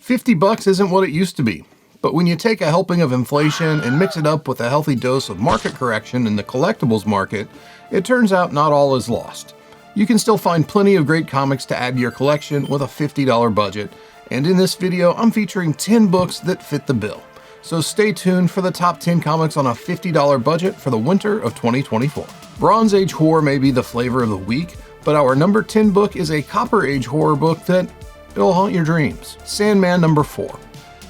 $50 isn't what it used to be, but when you take a helping of inflation and mix it up with a healthy dose of market correction in the collectibles market, it turns out not all is lost. You can still find plenty of great comics to add to your collection with a $50 budget, and in this video I'm featuring 10 books that fit the bill. So stay tuned for the top 10 comics on a $50 budget for the winter of 2024. Bronze Age horror may be the flavor of the week, but our number 10 book is a Copper Age horror book that it'll haunt your dreams. Sandman #4.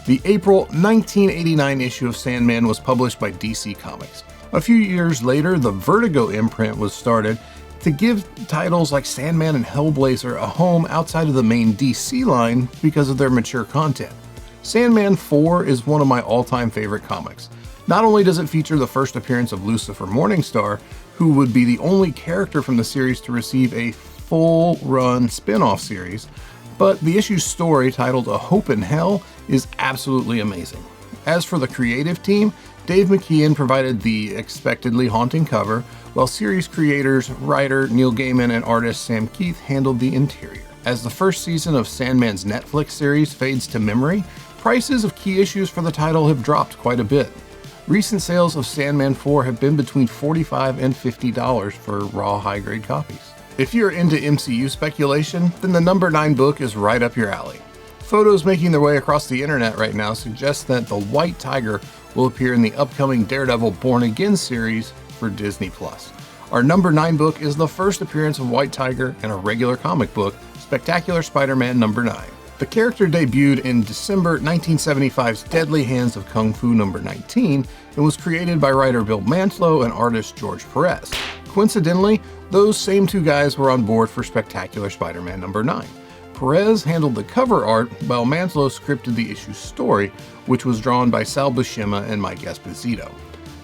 The April 1989 issue of Sandman was published by DC Comics. A few years later, the Vertigo imprint was started to give titles like Sandman and Hellblazer a home outside of the main DC line because of their mature content. Sandman IV is one of my all-time favorite comics. Not only does it feature the first appearance of Lucifer Morningstar, who would be the only character from the series to receive a full-run spin-off series, but the issue's story, titled A Hope in Hell, is absolutely amazing. As for the creative team, Dave McKeon provided the expectedly haunting cover, while series creators, writer Neil Gaiman and artist Sam Keith handled the interior. As the first season of Sandman's Netflix series fades to memory, prices of key issues for the title have dropped quite a bit. Recent sales of Sandman IV have been between $45 and $50 for raw high-grade copies. If you're into MCU speculation, then the number 9 book is right up your alley. Photos making their way across the internet right now suggest that the White Tiger will appear in the upcoming Daredevil Born Again series for Disney+. Our number 9 book is the first appearance of White Tiger in a regular comic book, Spectacular Spider-Man #9. The character debuted in December 1975's Deadly Hands of Kung Fu #19 and was created by writer Bill Mantlo and artist George Perez. Coincidentally, those same two guys were on board for Spectacular Spider-Man #9. Perez handled the cover art while Mantlo scripted the issue's story, which was drawn by Sal Buscema and Mike Esposito.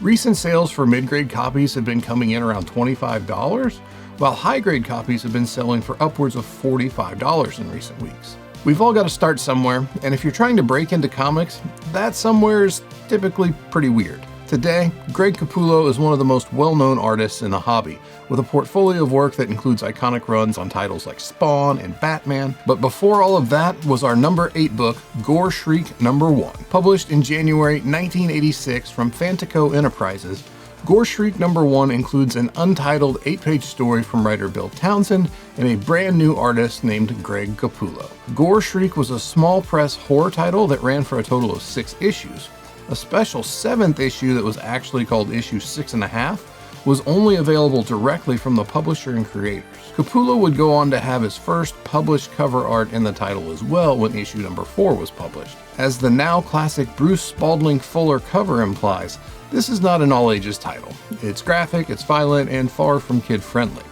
Recent sales for mid-grade copies have been coming in around $25, while high-grade copies have been selling for upwards of $45 in recent weeks. We've all got to start somewhere, and if you're trying to break into comics, that somewhere is typically pretty weird. Today, Greg Capullo is one of the most well-known artists in the hobby, with a portfolio of work that includes iconic runs on titles like Spawn and Batman. But before all of that was our number 8 book, Gore Shriek #1. Published in January 1986 from Fantico Enterprises, Gore Shriek #1 includes an untitled 8-page story from writer Bill Townsend and a brand new artist named Greg Capullo. Gore Shriek was a small press horror title that ran for a total of 6 issues. A special 7th issue that was actually called issue 6.5 was only available directly from the publisher and creators. Capullo would go on to have his first published cover art in the title as well when issue #4 was published. As the now classic Bruce Spalding Fuller cover implies, this is not an all-ages title. It's graphic, it's violent, and far from kid-friendly.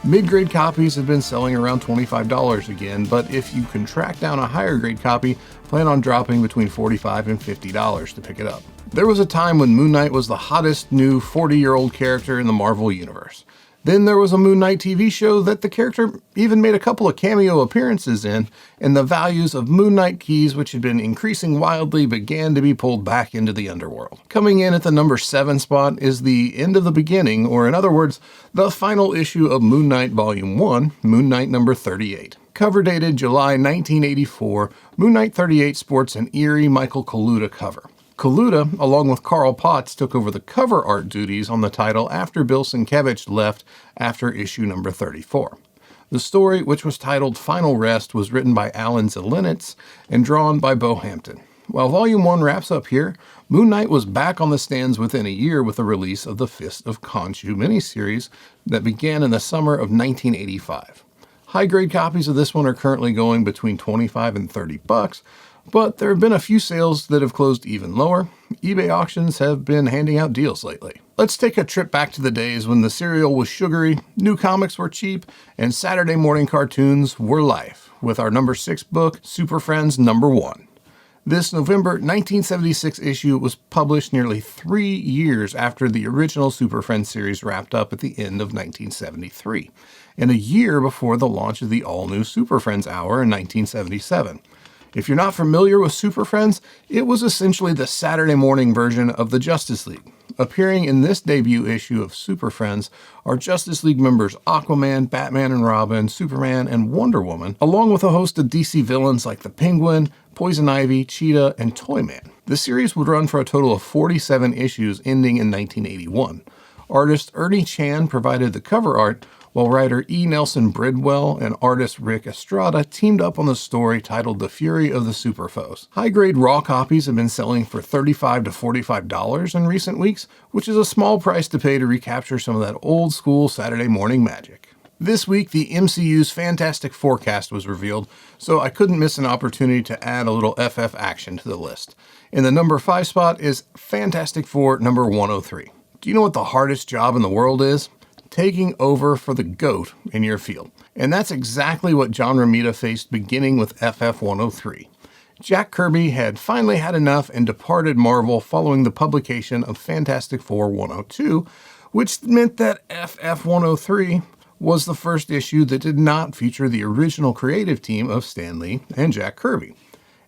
Mid-grade copies have been selling around $25 again, but if you can track down a higher-grade copy, plan on dropping between $45 and $50 to pick it up. There was a time when Moon Knight was the hottest new 40-year-old character in the Marvel Universe. Then there was a Moon Knight TV show that the character even made a couple of cameo appearances in, and the values of Moon Knight keys, which had been increasing wildly, began to be pulled back into the underworld. Coming in at the number 7 spot is the end of the beginning, or in other words, the final issue of Moon Knight Volume 1, Moon Knight number 38. Cover dated July 1984, Moon Knight 38 sports an eerie Michael Kaluta cover. Kaluta, along with Carl Potts, took over the cover art duties on the title after Bill Sienkiewicz left after issue number 34. The story, which was titled Final Rest, was written by Alan Zelenitz and drawn by Bo Hampton. While Volume 1 wraps up here, Moon Knight was back on the stands within a year with the release of the Fist of Khonshu miniseries that began in the summer of 1985. High-grade copies of this one are currently going between $25 and $30, but there have been a few sales that have closed even lower. eBay auctions have been handing out deals lately. Let's take a trip back to the days when the cereal was sugary, new comics were cheap, and Saturday morning cartoons were life, with our number 6 book, Super Friends #1. This November 1976 issue was published nearly 3 years after the original Super Friends series wrapped up at the end of 1973, and a year before the launch of the all-new Super Friends Hour in 1977. If you're not familiar with Super Friends, it was essentially the Saturday morning version of the Justice League. Appearing in this debut issue of Super Friends are Justice League members Aquaman, Batman and Robin, Superman, and Wonder Woman, along with a host of DC villains like the Penguin, Poison Ivy, Cheetah, and Toyman. The series would run for a total of 47 issues ending in 1981. Artist Ernie Chan provided the cover art, while writer E. Nelson Bridwell and artist Rick Estrada teamed up on the story titled The Fury of the Superfoes. High-grade raw copies have been selling for $35 to $45 in recent weeks, which is a small price to pay to recapture some of that old-school Saturday morning magic. This week, the MCU's Fantastic Four cast was revealed, so I couldn't miss an opportunity to add a little FF action to the list. In the number 5 spot is Fantastic Four number 103. Do you know what the hardest job in the world is? Taking over for the GOAT in your field. And that's exactly what John Romita faced beginning with FF 103. Jack Kirby had finally had enough and departed Marvel following the publication of Fantastic Four 102, which meant that FF 103 was the first issue that did not feature the original creative team of Stan Lee and Jack Kirby.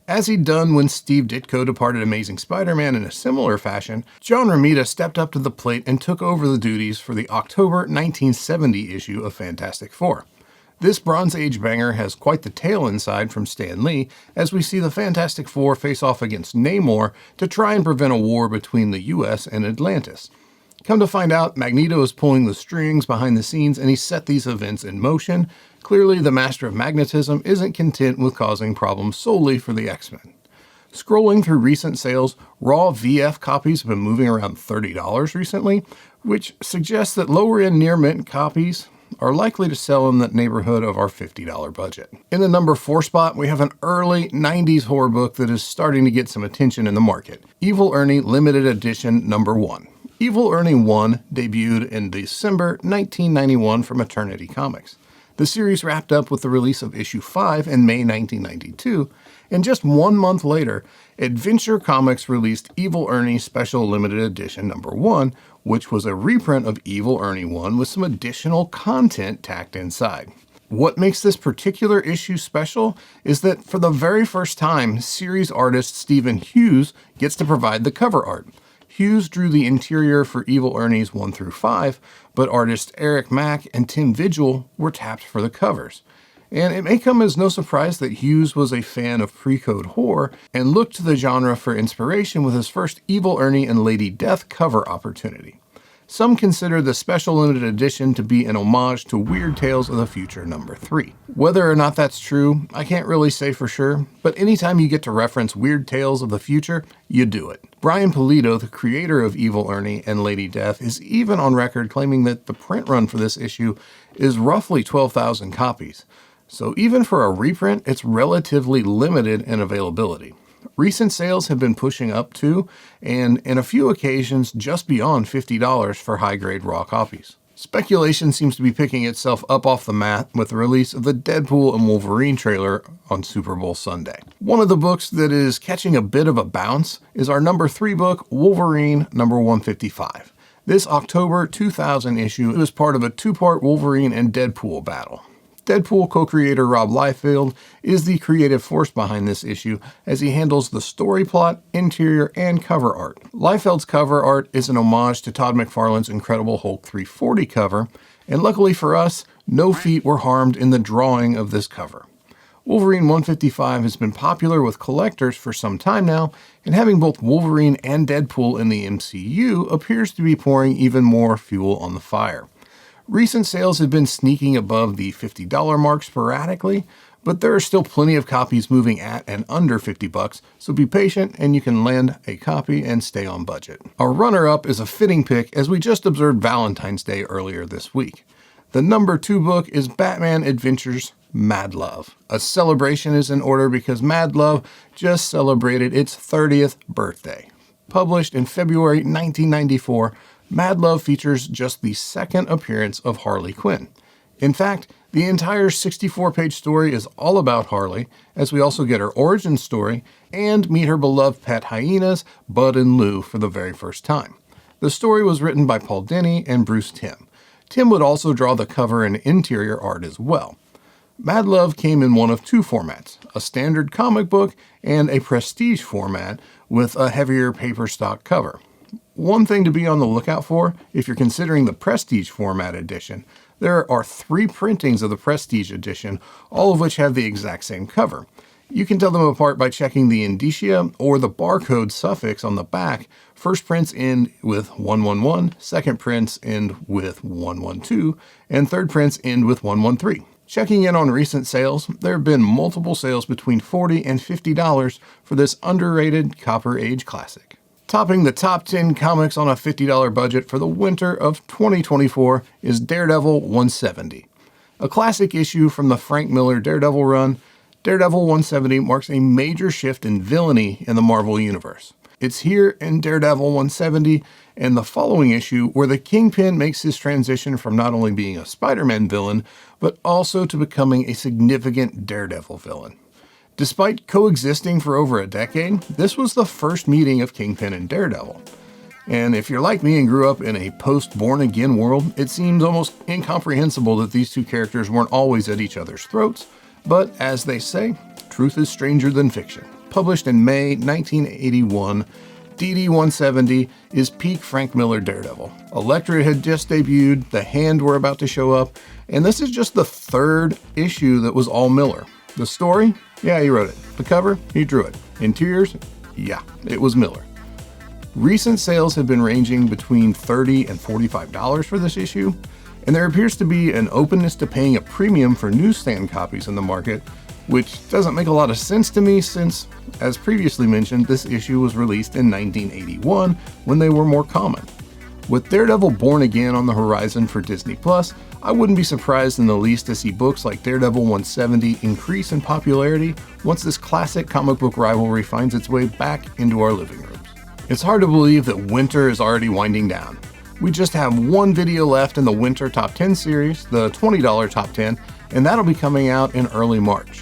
As he'd done when Steve Ditko departed Amazing Spider-Man in a similar fashion, John Romita stepped up to the plate and took over the duties for the October 1970 issue of Fantastic Four. This Bronze Age banger has quite the tale inside from Stan Lee, as we see the Fantastic Four face off against Namor to try and prevent a war between the US and Atlantis. Come to find out, Magneto is pulling the strings behind the scenes and he set these events in motion. Clearly, the Master of Magnetism isn't content with causing problems solely for the X-Men. Scrolling through recent sales, raw VF copies have been moving around $30 recently, which suggests that lower-end near-mint copies are likely to sell in the neighborhood of our $50 budget. In the number 4 spot, we have an early 90s horror book that is starting to get some attention in the market. Evil Ernie Limited Edition number 1. Evil Ernie 1 debuted in December 1991 from Eternity Comics. The series wrapped up with the release of issue 5 in May 1992, and just 1 month later, Adventure Comics released Evil Ernie Special Limited Edition number 1, which was a reprint of Evil Ernie 1 with some additional content tacked inside. What makes this particular issue special is that for the very first time, series artist Stephen Hughes gets to provide the cover art. Hughes drew the interior for Evil Ernie's 1 through 5, but artists Eric Mack and Tim Vigil were tapped for the covers. And it may come as no surprise that Hughes was a fan of pre-code horror and looked to the genre for inspiration with his first Evil Ernie and Lady Death cover opportunity. Some consider the special limited edition to be an homage to Weird Tales of the Future number 3. Whether or not that's true, I can't really say for sure, but anytime you get to reference Weird Tales of the Future, you do it. Brian Pulido, the creator of Evil Ernie and Lady Death, is even on record claiming that the print run for this issue is roughly 12,000 copies. So even for a reprint, it's relatively limited in availability. Recent sales have been pushing up to, and in a few occasions, just beyond $50 for high-grade raw copies. Speculation seems to be picking itself up off the mat with the release of the Deadpool and Wolverine trailer on Super Bowl Sunday. One of the books that is catching a bit of a bounce is our number 3 book, Wolverine number 155. This October 2000 issue is part of a 2-part Wolverine and Deadpool battle. Deadpool co-creator Rob Liefeld is the creative force behind this issue as he handles the story plot, interior, and cover art. Liefeld's cover art is an homage to Todd McFarlane's Incredible Hulk 340 cover, and luckily for us, no feet were harmed in the drawing of this cover. Wolverine 155 has been popular with collectors for some time now, and having both Wolverine and Deadpool in the MCU appears to be pouring even more fuel on the fire. Recent sales have been sneaking above the $50 mark sporadically, but there are still plenty of copies moving at and under $50, so be patient and you can land a copy and stay on budget. Our runner-up is a fitting pick as we just observed Valentine's Day earlier this week. The number 2 book is Batman Adventures Mad Love. A celebration is in order because Mad Love just celebrated its 30th birthday. Published in February 1994, Mad Love features just the second appearance of Harley Quinn. In fact, the entire 64-page story is all about Harley, as we also get her origin story and meet her beloved pet hyenas, Bud and Lou, for the very first time. The story was written by Paul Dini and Bruce Timm. Timm would also draw the cover and interior art as well. Mad Love came in one of 2 formats, a standard comic book and a prestige format with a heavier paper stock cover. One thing to be on the lookout for if you're considering the Prestige format edition. There are 3 printings of the Prestige edition, all of which have the exact same cover. You can tell them apart by checking the indicia or the barcode suffix on the back. First prints end with 111, second prints end with 112, and third prints end with 113. Checking in on recent sales, there have been multiple sales between $40 and $50 for this underrated Copper Age classic. Topping the top 10 comics on a $50 budget for the winter of 2024 is Daredevil 170. A classic issue from the Frank Miller Daredevil run, Daredevil 170 marks a major shift in villainy in the Marvel Universe. It's here in Daredevil 170 and the following issue where the Kingpin makes his transition from not only being a Spider-Man villain, but also to becoming a significant Daredevil villain. Despite coexisting for over a decade, this was the first meeting of Kingpin and Daredevil. And if you're like me and grew up in a post-born-again world, it seems almost incomprehensible that these two characters weren't always at each other's throats. But as they say, truth is stranger than fiction. Published in May 1981, DD 170 is peak Frank Miller Daredevil. Elektra had just debuted, the Hand were about to show up, and this is just the 3rd issue that was all Miller. The story? Yeah, he wrote it. The cover? He drew it. Interiors? Yeah, it was Miller. Recent sales have been ranging between $30 and $45 for this issue, and there appears to be an openness to paying a premium for newsstand copies in the market, which doesn't make a lot of sense to me since, as previously mentioned, this issue was released in 1981 when they were more common. With Daredevil Born Again on the horizon for Disney+, I wouldn't be surprised in the least to see books like Daredevil 170 increase in popularity once this classic comic book rivalry finds its way back into our living rooms. It's hard to believe that winter is already winding down. We just have one video left in the Winter Top 10 series, the $20 Top 10, and that'll be coming out in early March.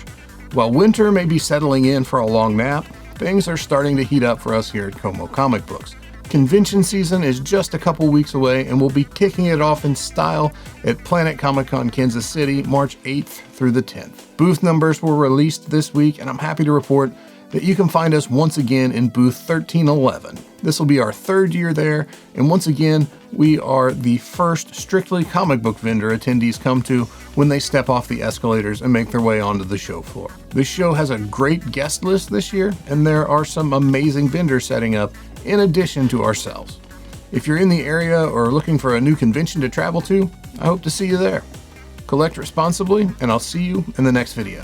While winter may be settling in for a long nap, things are starting to heat up for us here at Como Comic Books. Convention season is just a couple weeks away, and we'll be kicking it off in style at Planet Comic Con Kansas City, March 8th through the 10th. Booth numbers were released this week, and I'm happy to report that you can find us once again in booth 1311. This will be our 3rd year there, and once again, we are the first strictly comic book vendor attendees come to when they step off the escalators and make their way onto the show floor. This show has a great guest list this year, and there are some amazing vendors setting up in addition to ourselves. If you're in the area or looking for a new convention to travel to, I hope to see you there. Collect responsibly, and I'll see you in the next video.